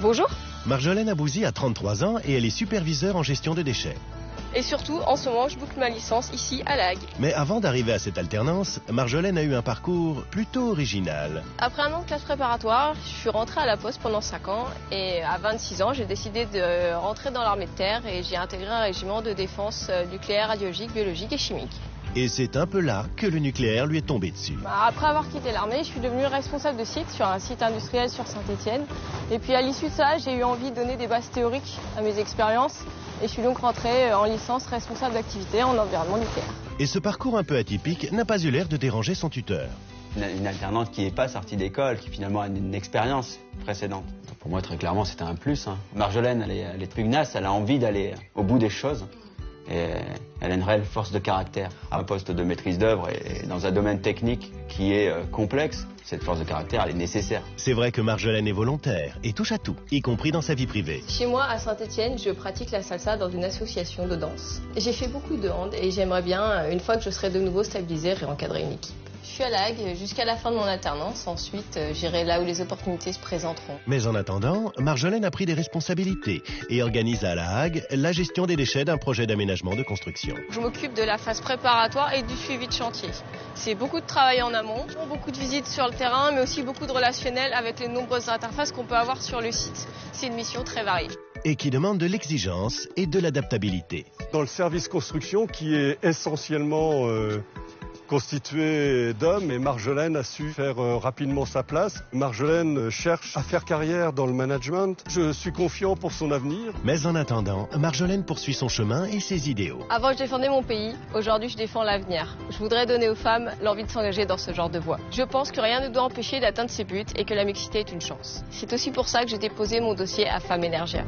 Bonjour. Marjolaine Abouzi a 33 ans et elle est superviseure en gestion de déchets. Et surtout, en ce moment, je boucle ma licence ici à La Hague. Mais avant d'arriver à cette alternance, Marjolaine a eu un parcours plutôt original. Après un an de classe préparatoire, je suis rentrée à la Poste pendant 5 ans et à 26 ans, j'ai décidé de rentrer dans l'armée de terre et j'ai intégré un régiment de défense nucléaire, radiologique, biologique et chimique. Et c'est un peu là que le nucléaire lui est tombé dessus. Après avoir quitté l'armée, je suis devenue responsable de site sur un site industriel sur Saint-Étienne. Et puis à l'issue de ça, j'ai eu envie de donner des bases théoriques à mes expériences. Et je suis donc rentrée en licence responsable d'activité en environnement nucléaire. Et ce parcours un peu atypique n'a pas eu l'air de déranger son tuteur. Une alternante qui n'est pas sortie d'école, qui finalement a une expérience précédente. Pour moi, très clairement, c'était un plus. Marjolaine, elle est pugnace, elle a envie d'aller au bout des choses. Et elle a une réelle force de caractère. Un poste de maîtrise d'œuvre et dans un domaine technique qui est complexe, cette force de caractère, elle est nécessaire. C'est vrai que Marjolaine est volontaire et touche à tout, y compris dans sa vie privée. Chez moi, à Saint-Étienne, je pratique la salsa dans une association de danse. J'ai fait beaucoup de hand et j'aimerais bien, une fois que je serai de nouveau stabilisée, réencadrer une équipe. Je suis à La Hague jusqu'à la fin de mon alternance. Ensuite, j'irai là où les opportunités se présenteront. Mais en attendant, Marjolaine a pris des responsabilités et organise à La Hague la gestion des déchets d'un projet d'aménagement de construction. Je m'occupe de la phase préparatoire et du suivi de chantier. C'est beaucoup de travail en amont, beaucoup de visites sur le terrain, mais aussi beaucoup de relationnel avec les nombreuses interfaces qu'on peut avoir sur le site. C'est une mission très variée. Et qui demande de l'exigence et de l'adaptabilité. Dans le service construction, qui est essentiellement constitué d'hommes, et Marjolaine a su faire rapidement sa place. Marjolaine cherche à faire carrière dans le management. Je suis confiant pour son avenir. Mais en attendant, Marjolaine poursuit son chemin et ses idéaux. Avant, je défendais mon pays. Aujourd'hui, je défends l'avenir. Je voudrais donner aux femmes l'envie de s'engager dans ce genre de voie. Je pense que rien ne doit empêcher d'atteindre ses buts et que la mixité est une chance. C'est aussi pour ça que j'ai déposé mon dossier à Femmes Énergia.